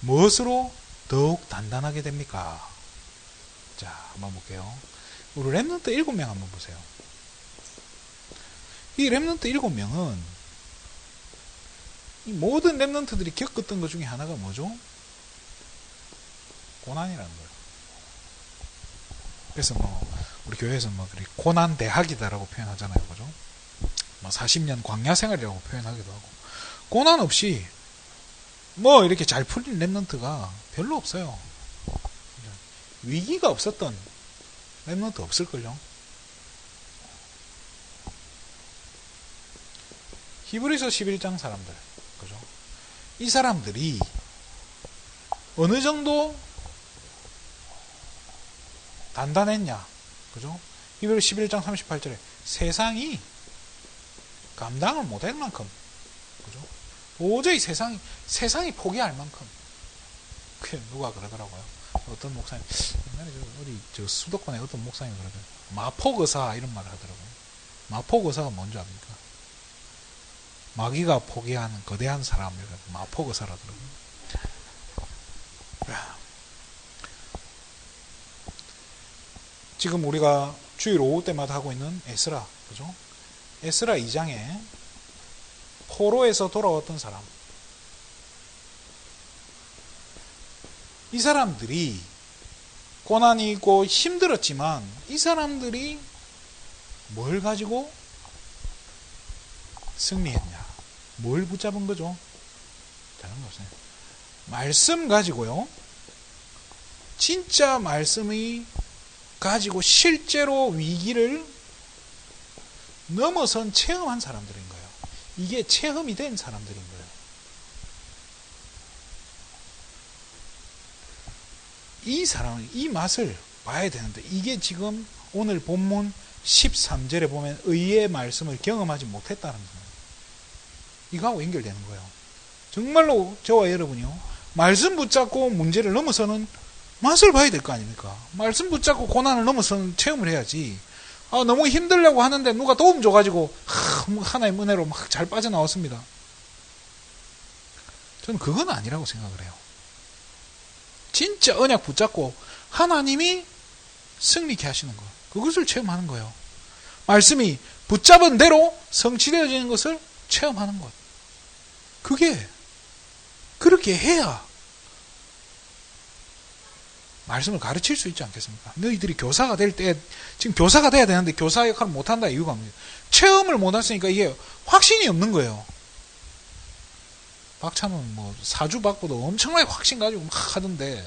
무엇으로 더욱 단단하게 됩니까? 자, 한번 볼게요. 우리 랩런트 7명 한번 보세요. 이 랩런트 7명은 이 모든 랩런트들이 겪었던 것 중에 하나가 뭐죠? 고난이라는 거예요. 그래서 뭐 우리 교회에서 뭐 고난 대학이다라고 표현하잖아요. 그죠? 뭐 40년 광야 생활이라고 표현하기도 하고. 고난 없이 뭐 이렇게 잘 풀린 랩런트가 별로 없어요. 위기가 없었던 랩런트 없을걸요. 히브리서 11장 사람들, 그죠? 이 사람들이 어느 정도 단단했냐, 그죠? 히브리서 11장 38절에 세상이 감당을 못할 만큼, 그죠? 도저히 세상이 포기할 만큼 그렇게 누가 그러더라고요. 어떤 목사님, 옛날에 어디 수도권에 어떤 목사님이 그러더라고요. 마폭의사 이런 말을 하더라고요. 마폭의사가 뭔지 압니까? 마귀가 포기하는 거대한 사람을 마폭의사라더라고요. 지금 우리가 주일 오후 때마다 하고 있는 에스라, 그죠? 에스라 2장에 포로에서 돌아왔던 사람. 이 사람들이 고난이 있고 힘들었지만 이 사람들이 뭘 가지고 승리했냐? 뭘 붙잡은 거죠? 다른 거 없어요. 말씀 가지고요. 진짜 말씀이 가지고 실제로 위기를 넘어선 체험한 사람들인 거예요. 이게 체험이 된 사람들인 거예요. 이 사람은 이 맛을 봐야 되는데 이게 지금 오늘 본문 13절에 보면 의의 말씀을 경험하지 못했다는 거예요. 이거하고 연결되는 거예요. 정말로 저와 여러분이요. 말씀 붙잡고 문제를 넘어서는 맛을 봐야 될 거 아닙니까? 말씀 붙잡고 고난을 넘어서는 체험을 해야지. 너무 힘들려고 하는데 누가 도움 줘가지고 하나의 은혜로 막 잘 빠져나왔습니다. 저는 그건 아니라고 생각을 해요. 진짜 언약 붙잡고 하나님이 승리케 하시는 것, 그것을 체험하는 거예요. 말씀이 붙잡은 대로 성취되어지는 것을 체험하는 것. 그게 그렇게 해야 말씀을 가르칠 수 있지 않겠습니까? 너희들이 교사가 될 때, 지금 교사가 돼야 되는데 교사 역할을 못한다 이유가 뭡니까? 체험을 못했으니까 이게 확신이 없는 거예요. 박찬호는 뭐 사주 받고도 엄청나게 확신 가지고 막 하던데,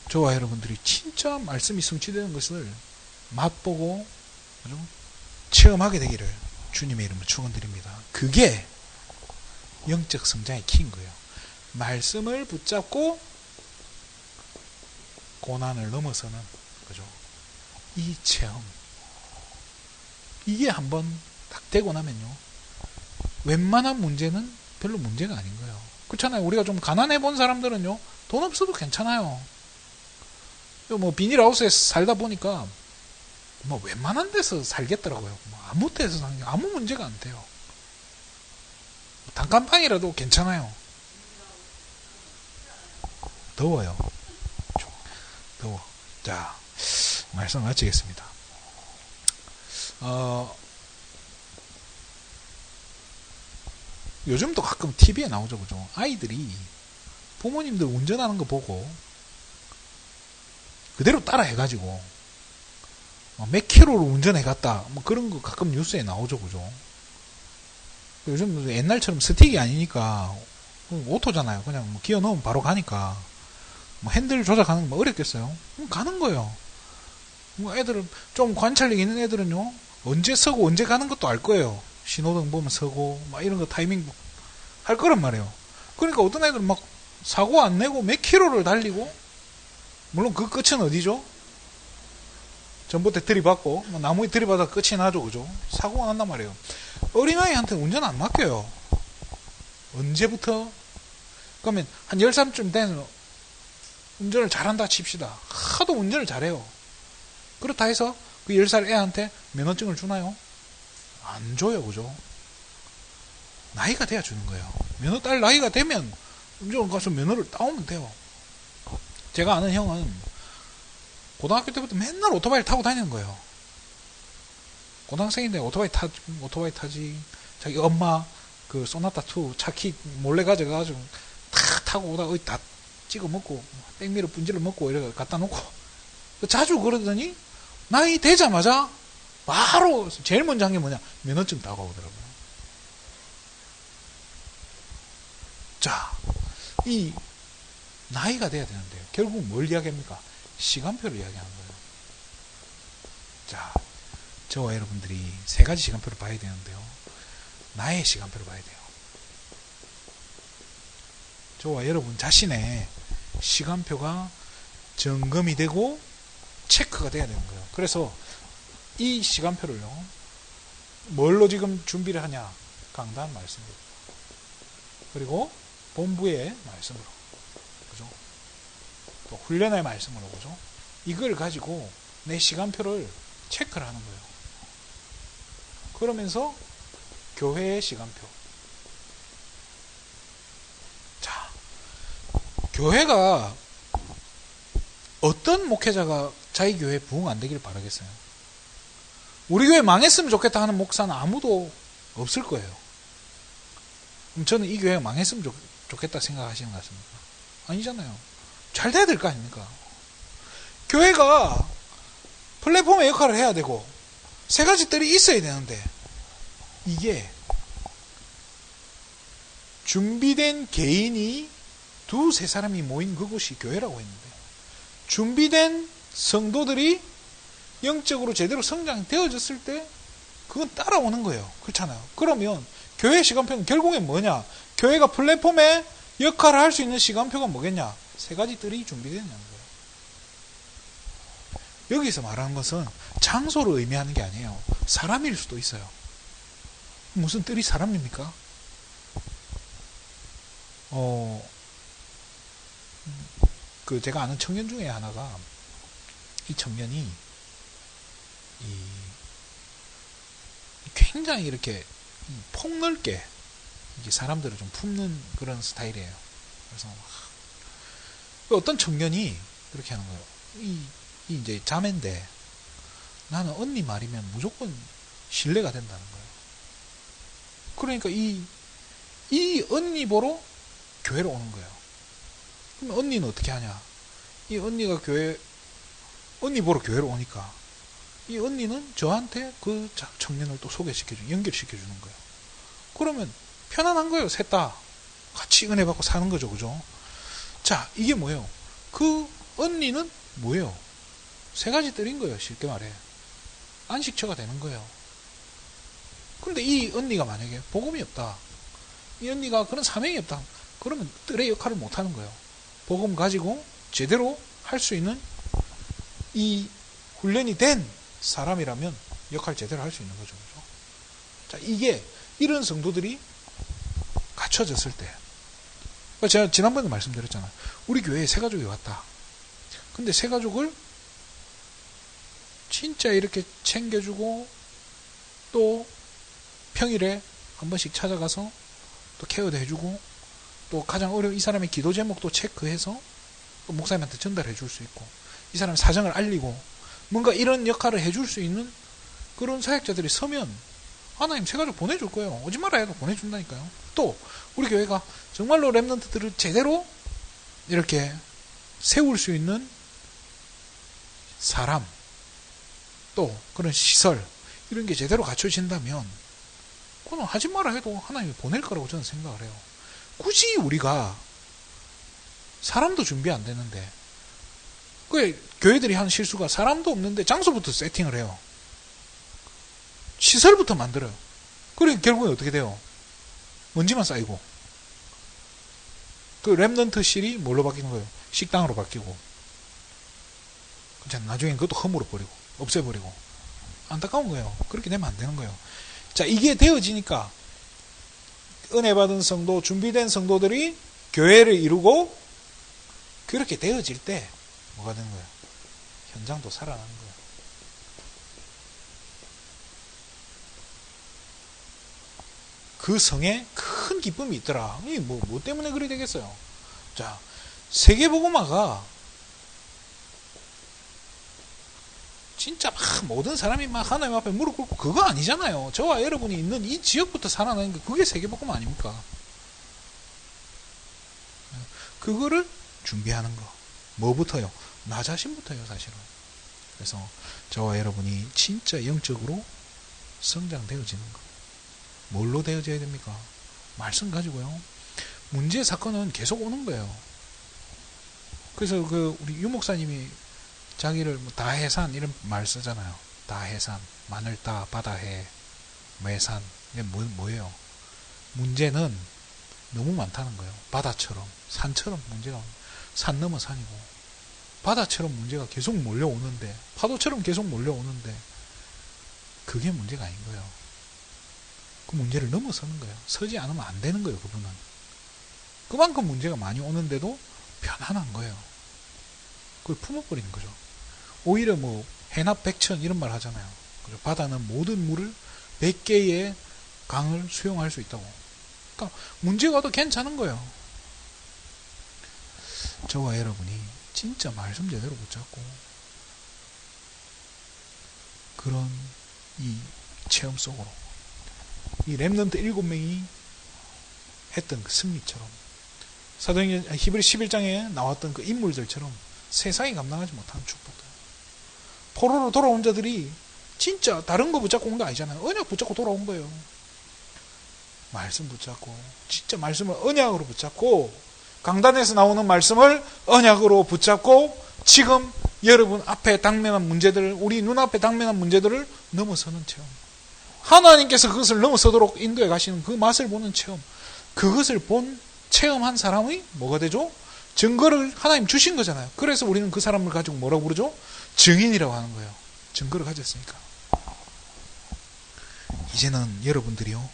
저와 여러분들이 진짜 말씀이 성취되는 것을 맛보고 체험하게 되기를 주님의 이름으로 축원드립니다. 그게 영적 성장의 키인 거예요. 말씀을 붙잡고 고난을 넘어서는, 그죠? 이 체험, 이게 한번 딱 되고 나면요, 웬만한 문제는 별로 문제가 아닌 거예요. 그렇잖아요. 우리가 좀 가난해 본 사람들은요, 돈 없어도 괜찮아요. 뭐 비닐하우스에서 살다 보니까 뭐 웬만한 데서 살겠더라고요. 뭐 아무 데서 사는 게 아무 문제가 안 돼요. 단칸방이라도 괜찮아요. 더워요. 더워. 자, 말씀 마치겠습니다. 요즘도 가끔 TV에 나오죠, 그죠? 아이들이 부모님들 운전하는 거 보고 그대로 따라 해가지고 몇 킬로로 운전해 갔다, 뭐 그런 거 가끔 뉴스에 나오죠, 그죠? 요즘 옛날처럼 스틱이 아니니까 오토잖아요. 그냥 뭐 기어 넣으면 바로 가니까 뭐 핸들 조작하는 거 뭐 어렵겠어요? 가는 거예요. 뭐 애들은 좀 관찰력 있는 애들은요, 언제 서고 언제 가는 것도 알 거예요. 신호등 보면 서고 막 이런 거 타이밍 할 거란 말이에요. 그러니까 어떤 애들은 막 사고 안 내고 몇 킬로를 달리고, 물론 그 끝은 어디죠? 전봇대 들이받고 뭐 나무에 들이받아 끝이 나죠, 그죠? 사고가 난단 말이에요. 어린아이한테 운전 안 맡겨요. 언제부터? 그러면 한 10살쯤 되면 운전을 잘한다 칩시다. 하도 운전을 잘해요. 그렇다 해서 그 10살 애한테 면허증을 주나요? 안 줘요, 그죠? 나이가 돼야 주는 거예요. 면허 딸 나이가 되면 운전 가서 면허를 따오면 돼요. 제가 아는 형은 고등학교 때부터 맨날 오토바이를 타고 다니는 거예요. 고등학생인데 오토바이 타지. 자기 엄마 그 소나타2 차키 몰래 가져가가지고 다 타고 오다가 어디 다 찍어 먹고 백미러 분지를 먹고 이렇게 갖다 놓고, 자주 그러더니 나이 되자마자 바로 제일 먼저 한 게 뭐냐, 면허증 따고 오더라고요. 자, 이 나이가 돼야 되는데요, 결국 뭘 이야기합니까? 시간표를 이야기하는 거예요. 자, 저와 여러분들이 세 가지 시간표를 봐야 되는데요, 나의 시간표를 봐야 돼요. 저와 여러분 자신의 시간표가 점검이 되고 체크가 돼야 되는 거예요. 그래서 이 시간표를요, 뭘로 지금 준비를 하냐? 강단 말씀입니다. 그리고 본부의 말씀으로, 그죠? 또 훈련의 말씀으로, 그죠? 이걸 가지고 내 시간표를 체크를 하는 거예요. 그러면서 교회의 시간표. 자, 교회가 어떤 목회자가 자기 교회에 부흥 안 되기를 바라겠어요? 우리 교회 망했으면 좋겠다 하는 목사는 아무도 없을 거예요. 그럼 저는 이 교회가 망했으면 좋겠다 생각하시는 것 같습니까? 아니잖아요. 잘 돼야 될 거 아닙니까? 교회가 플랫폼의 역할을 해야 되고 세 가지 뜰이 있어야 되는데, 이게 준비된 개인이 두세 사람이 모인 그곳이 교회라고 했는데, 준비된 성도들이 영적으로 제대로 성장되어졌을 때 그건 따라오는 거예요. 그렇잖아요. 그러면 교회 시간표는 결국엔 뭐냐? 교회가 플랫폼에 역할을 할 수 있는 시간표가 뭐겠냐? 세 가지 뜰이 준비되는 거예요. 여기서 말하는 것은 장소를 의미하는 게 아니에요. 사람일 수도 있어요. 무슨 뜰이 사람입니까? 제가 아는 청년 중에 하나가, 이 청년이 굉장히 이렇게 폭넓게 사람들을 좀 품는 그런 스타일이에요. 그래서 어떤 청년이 그렇게 하는 거예요. 이 이제 자매인데 나는 언니 말이면 무조건 신뢰가 된다는 거예요. 그러니까 이 언니 보러 교회로 오는 거예요. 그럼 언니는 어떻게 하냐? 이 언니가 언니 보러 교회로 오니까 이 언니는 저한테 그 청년을 또 연결시켜 주는 거예요. 그러면 편안한 거예요. 셋 다 같이 은혜 받고 사는 거죠. 그죠? 자, 이게 뭐예요? 그 언니는 뭐예요? 세 가지 뜰인 거예요. 쉽게 말해. 안식처가 되는 거예요. 근데 이 언니가 만약에 복음이 없다, 이 언니가 그런 사명이 없다, 그러면 뜰의 역할을 못 하는 거예요. 복음 가지고 제대로 할 수 있는 이 훈련이 된 사람이라면 역할 제대로 할 수 있는 거죠. 그죠? 자, 이런 성도들이 갖춰졌을 때, 제가 지난번에 말씀드렸잖아요. 우리 교회에 새 가족이 왔다. 근데 새 가족을 진짜 이렇게 챙겨주고, 또 평일에 한 번씩 찾아가서 또 케어도 해주고, 또 가장 어려운 이 사람의 기도 제목도 체크해서 또 목사님한테 전달해 줄 수 있고, 이 사람의 사정을 알리고, 뭔가 이런 역할을 해줄 수 있는 그런 사역자들이 서면 하나님 새 가족 보내줄 거예요. 오지 마라 해도 보내준다니까요. 또 우리 교회가 정말로 렘넌트들을 제대로 이렇게 세울 수 있는 사람, 또 그런 시설, 이런 게 제대로 갖춰진다면 그건 하지 마라 해도 하나님이 보낼 거라고 저는 생각을 해요. 굳이 우리가 사람도 준비 안 되는데, 교회들이 하는 실수가 사람도 없는데 장소부터 세팅을 해요. 시설부터 만들어요. 그러니까 결국에 어떻게 돼요? 먼지만 쌓이고, 그 렘넌트실이 뭘로 바뀌는 거예요? 식당으로 바뀌고, 나중엔 그것도 허물어 버리고 없애버리고, 안타까운 거예요. 그렇게 되면 안 되는 거예요. 자, 이게 되어지니까 은혜 받은 성도, 준비된 성도들이 교회를 이루고, 그렇게 되어질 때 뭐가 되는 거예요? 현장도 살아나는 거예요. 그 성에 큰 기쁨이 있더라. 이게 뭐 때문에 그리 되겠어요? 자, 세계복음화가 진짜 막 모든 사람이 막 하나님 앞에 무릎 꿇고 그거 아니잖아요. 저와 여러분이 있는 이 지역부터 살아나는 게 그게 세계복음 아닙니까? 그거를 준비하는 거. 뭐부터요? 나 자신부터요, 사실은. 그래서 저와 여러분이 진짜 영적으로 성장되어지는 거. 뭘로 되어져야 됩니까? 말씀 가지고요. 문제 사건은 계속 오는 거예요. 그래서 우리 유 목사님이 자기를 다해산 이런 말 쓰잖아요. 다해산, 마늘 따, 바다해, 매산. 이게 뭐예요? 문제는 너무 많다는 거예요. 바다처럼, 산처럼 문제가, 산 넘어 산이고, 바다처럼 문제가 계속 몰려오는데, 파도처럼 계속 몰려오는데, 그게 문제가 아닌 거예요. 그 문제를 넘어서는 거예요. 서지 않으면 안 되는 거예요, 그분은. 그만큼 문제가 많이 오는데도 편안한 거예요. 그걸 품어버리는 거죠. 오히려 뭐 해납 백천 이런 말 하잖아요. 바다는 모든 물을 100개의 강을 수용할 수 있다고. 그러니까 문제가 와도 괜찮은 거예요. 저와 여러분이 진짜 말씀 제대로 붙잡고 그런 이 체험 속으로 이 렘넌트 7명이 했던 그 승리처럼 사도행전 히브리 11장에 나왔던 그 인물들처럼 세상이 감당하지 못하는 축복들. 포로로 돌아온 자들이 진짜 다른 거 붙잡고 온 거 아니잖아요. 언약 붙잡고 돌아온 거예요. 말씀 붙잡고 진짜 말씀을 언약으로 붙잡고 강단에서 나오는 말씀을 언약으로 붙잡고 지금 여러분 앞에 당면한 문제들을 우리 눈앞에 당면한 문제들을 넘어서는 체험. 하나님께서 그것을 넘어서도록 인도해 가시는 그 맛을 보는 체험. 그것을 본 체험한 사람이 뭐가 되죠? 증거를 하나님 주신 거잖아요. 그래서 우리는 그 사람을 가지고 뭐라고 부르죠? 증인이라고 하는 거예요. 증거를 가졌으니까. 이제는 여러분들이요.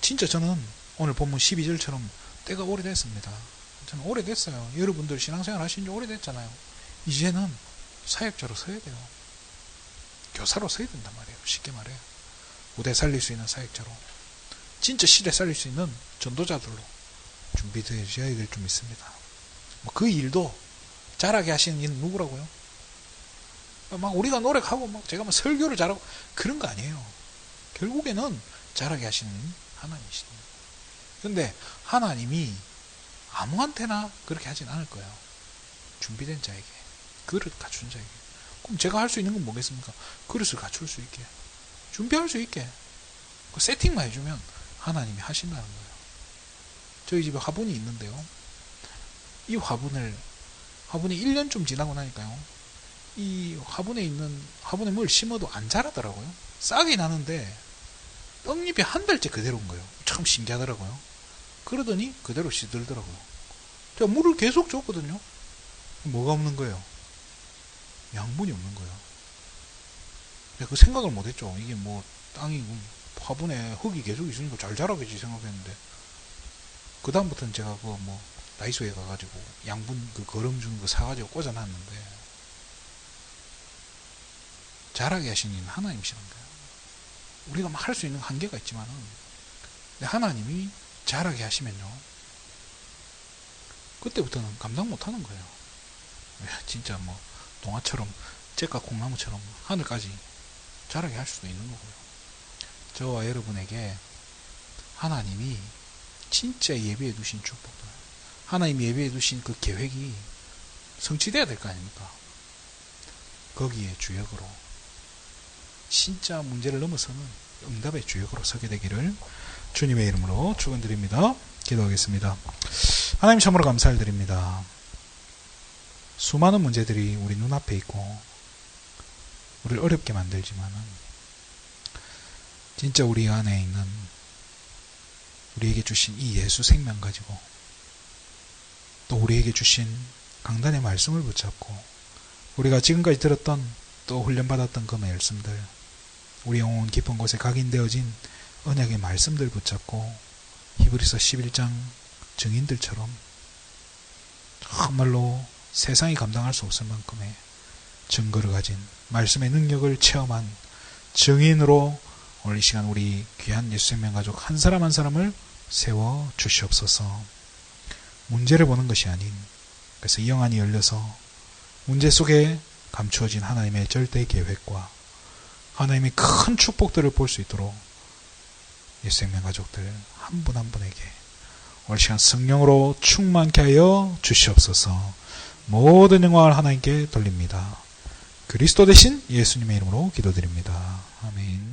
진짜 저는 오늘 본문 12절처럼 때가 오래됐습니다. 저는 오래됐어요. 여러분들 신앙생활 하신 지 오래됐잖아요. 이제는 사역자로 서야 돼요. 교사로 서야 된단 말이에요. 쉽게 말해요. 무대 살릴 수 있는 사역자로. 진짜 시대 살릴 수 있는 전도자들로 준비되어야 될 좀 있습니다. 그 일도 잘하게 하시는 이는 누구라고요? 막 우리가 노력하고 막 제가 막 설교를 잘하고 그런 거 아니에요. 결국에는 잘하게 하시는 하나님이십니다. 근데 하나님이 아무한테나 그렇게 하진 않을 거예요. 준비된 자에게, 그릇 갖춘 자에게. 그럼 제가 할 수 있는 건 뭐겠습니까? 그릇을 갖출 수 있게, 준비할 수 있게, 그 세팅만 해주면 하나님이 하신다는 거예요. 저희 집에 화분이 있는데요. 이 화분이 1년쯤 지나고 나니까요. 이 화분에 뭘 심어도 안 자라더라고요. 싹이 나는데 떡잎이 한 달째 그대로인 거예요. 참 신기하더라고요. 그러더니 그대로 시들더라고요. 제가 물을 계속 줬거든요. 뭐가 없는 거예요? 양분이 없는 거예요. 내가 그 생각을 못했죠. 이게 뭐 땅이 화분에 흙이 계속 있으니까 잘 자라겠지 생각했는데 그 다음부터는 제가 그 뭐 다이소에 가가지고 양분 그 거름 주는 거 사가지고 꽂아놨는데 자라게 하시는 하나님이시는 거예요. 우리가 막 할 수 있는 한계가 있지만은 하나님이 자라게 하시면요 그때부터는 감당 못하는 거예요. 진짜 뭐 동화처럼 잭과 콩나무처럼 하늘까지 자라게 할 수도 있는 거고요. 저와 여러분에게 하나님이 진짜 예비해 두신 축복들, 하나님이 예비해 두신 그 계획이 성취돼야 될 거 아닙니까? 거기에 주역으로 진짜 문제를 넘어서는 응답의 주역으로 서게 되기를 주님의 이름으로 축원드립니다. 기도하겠습니다. 하나님 참으로 감사를 드립니다. 수많은 문제들이 우리 눈앞에 있고 우리를 어렵게 만들지만은 진짜 우리 안에 있는 우리에게 주신 이 예수 생명 가지고 또 우리에게 주신 강단의 말씀을 붙잡고 우리가 지금까지 들었던 또 훈련받았던 그 말씀들 우리 영혼 깊은 곳에 각인되어진 언약의 말씀들 붙잡고 히브리서 11장 증인들처럼 정말로 세상이 감당할 수 없을 만큼의 증거를 가진 말씀의 능력을 체험한 증인으로 오늘 이 시간 우리 귀한 예수 생명 가족 한 사람 한 사람을 세워 주시옵소서. 문제를 보는 것이 아닌 그래서 이 영안이 열려서 문제 속에 감추어진 하나님의 절대 계획과 하나님의 큰 축복들을 볼 수 있도록 예수 생명 가족들 한 분 한 분에게 오늘 시간 성령으로 충만케 하여 주시옵소서. 모든 영광을 하나님께 돌립니다. 그리스도 대신 예수님의 이름으로 기도드립니다. 아멘.